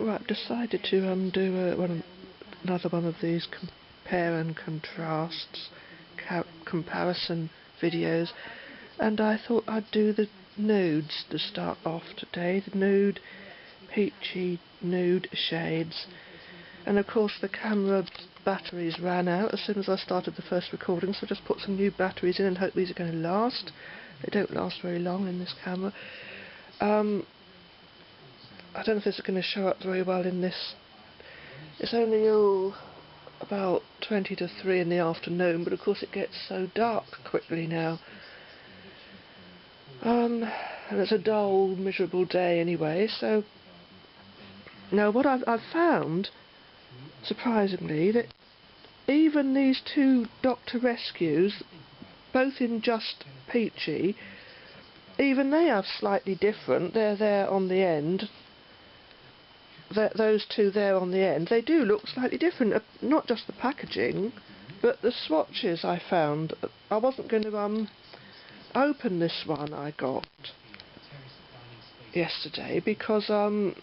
Right, I've decided to do another one of these compare and contrasts, comparison videos, and I thought I'd do the nudes to start off today, the nude, peachy nude shades. And of course the camera batteries ran out as soon as I started the first recording, so I just put some new batteries in and hope these are going to last. They don't last very long in this camera. I don't know if this is going to show up very well in this. It's only about 20 to 3 in the afternoon, but of course it gets so dark quickly now. And it's a dull, miserable day anyway, so... Now what I've found, surprisingly, that even these two Dr. Rescues, both in Just Peachy, even they have slightly different. They're there on the end. Those two there on the end, they do look slightly different. Not just the packaging, but the swatches I found. I wasn't going to open this one I got yesterday because I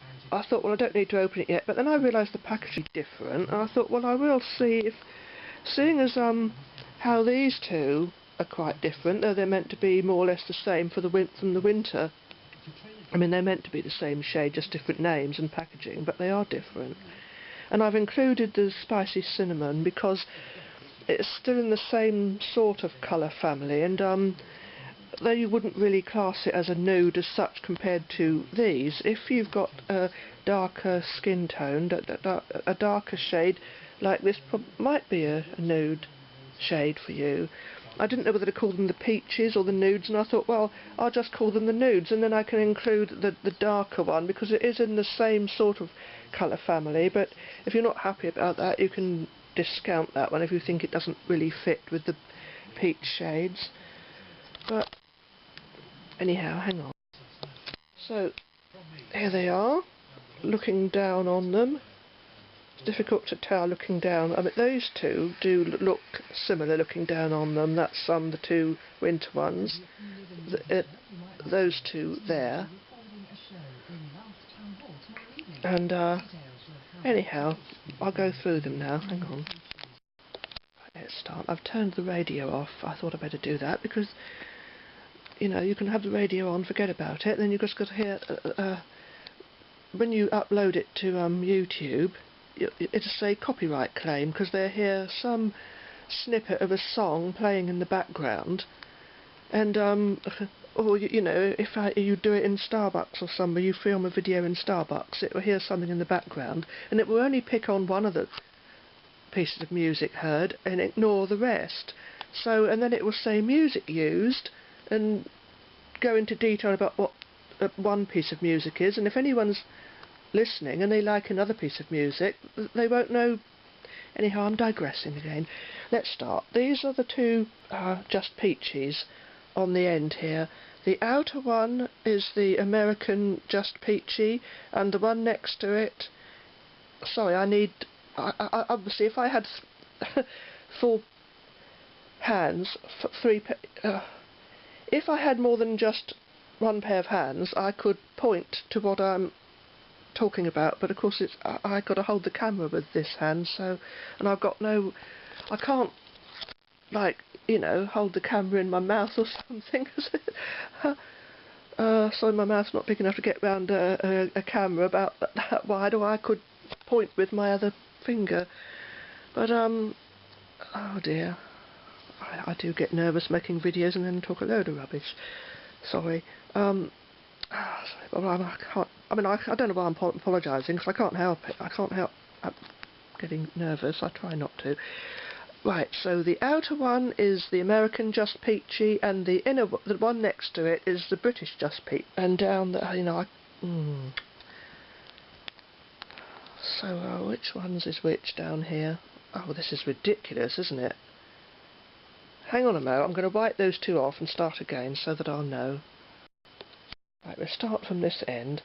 thought, well, I don't need to open it yet. But then I realised the packaging is different, and I thought, well, I will see if, seeing as how these two are quite different, though they're meant to be more or less the same for the winter. I mean, they're meant to be the same shade, just different names and packaging, but they are different. And I've included the spicy cinnamon because it's still in the same sort of colour family, and though you wouldn't really class it as a nude as such compared to these, if you've got a darker skin tone, a darker shade like this might be a nude shade for you. I didn't know whether to call them the peaches or the nudes, and I thought, well, I'll just call them the nudes, and then I can include the darker one because it is in the same sort of colour family. But if you're not happy about that, you can discount that one if you think it doesn't really fit with the peach shades. But anyhow, hang on. So here they are, looking down on them. It's difficult to tell looking down. I mean, those two do look similar looking down on them. That's the two winter ones. Those two there. And anyhow, I'll go through them now. Hang on. Let's start. I've turned the radio off. I thought I'd better do that because, you know, you can have the radio on, forget about it, then you've just got to hear when you upload it to YouTube. It's a copyright claim because they hear some snippet of a song playing in the background, and or you know, if you do it in Starbucks or somewhere, you film a video in Starbucks, it will hear something in the background, and it will only pick on one of the pieces of music heard and ignore the rest. So, and then it will say music used and go into detail about what one piece of music is, and if anyone's listening and they like another piece of music, they won't know. Anyhow, I'm digressing again. Let's start. These are the two Just Peachies on the end here. The outer one is the American Just Peachy, and the one next to it, sorry, obviously if I had full hands, if I had more than just one pair of hands, I could point to what I'm talking about, but of course I've got to hold the camera with this hand, so, and I've got no, I can't, like, you know, hold the camera in my mouth or something. Sorry, my mouth's not big enough to get round a camera about that wide, or I could point with my other finger. But oh dear, I do get nervous making videos and then talk a load of rubbish. Sorry. I don't know why I'm apologising, because I can't help it. I can't help getting nervous. I try not to. Right, so the outer one is the American Just Peachy, and the inner, the one next to it, is the British Just Peachy. And down the, you know, So, which ones is which down here? Oh, this is ridiculous, isn't it? Hang on a moment, I'm going to wipe those two off and start again so that I'll know. Right, we'll start from this end.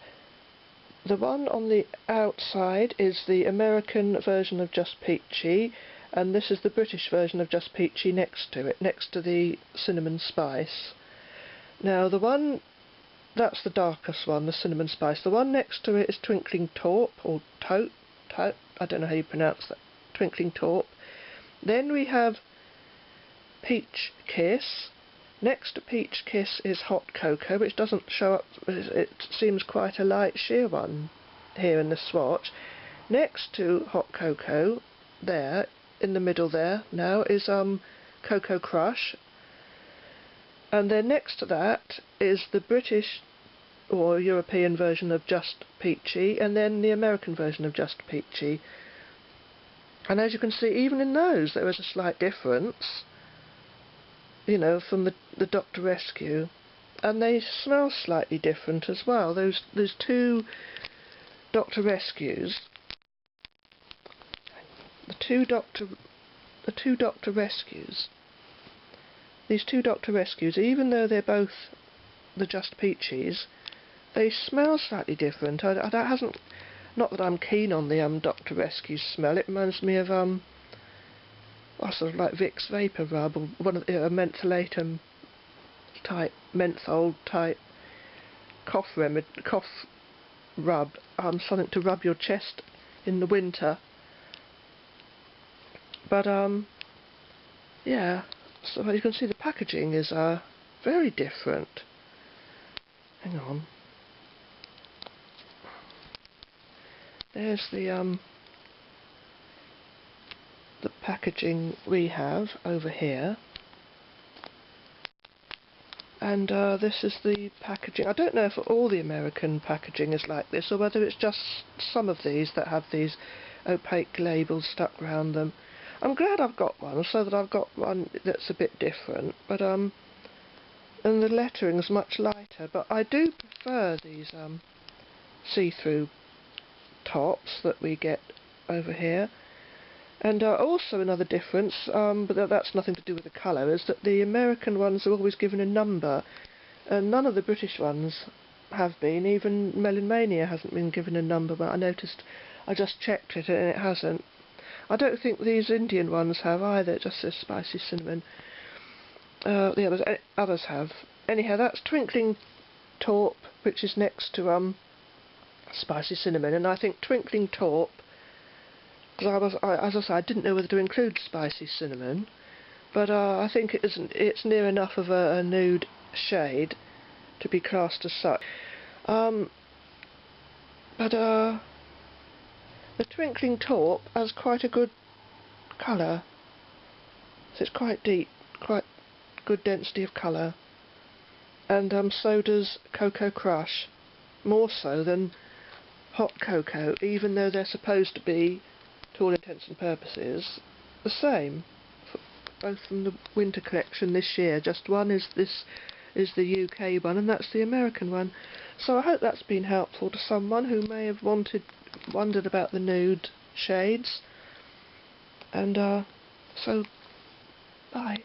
The one on the outside is the American version of Just Peachy, and this is the British version of Just Peachy next to it, next to the cinnamon spice. Now, the one that's the darkest one, the cinnamon spice. The one next to it is Twinkling Taupe, or Taupe, I don't know how you pronounce that. Twinkling Taupe. Then we have Peach Kiss. Next to Peach Kiss is Hot Cocoa, which doesn't show up, it seems quite a light sheer one here in the swatch. Next to Hot Cocoa, there, in the middle there now, is Cocoa Crush. And then next to that is the British or European version of Just Peachy, and then the American version of Just Peachy. And as you can see, even in those there is a slight difference, you know, from the Dr. Rescue. And they smell slightly different as well. Those two Dr. Rescues, these two Dr. Rescues, even though they're both the Just Peachies, they smell slightly different. That hasn't, not that I'm keen on the Dr. Rescue smell. It reminds me of sort of like Vicks Vapor Rub, or one of a mentholatum type, menthol type cough rub, something to rub your chest in the winter. But yeah, so you can see the packaging is very different. Hang on. There's the packaging we have over here, and this is the packaging. I don't know if all the American packaging is like this, or whether it's just some of these that have these opaque labels stuck around them. I'm glad I've got one, so that I've got one that's a bit different, but and the lettering's much lighter, but I do prefer these see-through tops that we get over here. And also another difference, but that's nothing to do with the colour, is that the American ones are always given a number, and none of the British ones have been. Even Melon Mania hasn't been given a number, but I noticed, I just checked it and it hasn't. I don't think these Indian ones have either, it just says Spicy Cinnamon. The others have. Anyhow, that's Twinkling Taupe, which is next to Spicy Cinnamon, and I think Twinkling Taupe, because as I said, I didn't know whether to include Spicy Cinnamon, but I think it's near enough of a nude shade to be classed as such. But the Twinkling Taupe has quite a good colour, so it's quite deep, quite good density of colour, and so does Cocoa Crush, more so than Hot Cocoa, even though they're supposed to be, to all intents and purposes, the same, both from the winter collection this year. Just one is the UK one, and that's the American one. So I hope that's been helpful to someone who may have wondered about the nude shades. And so bye.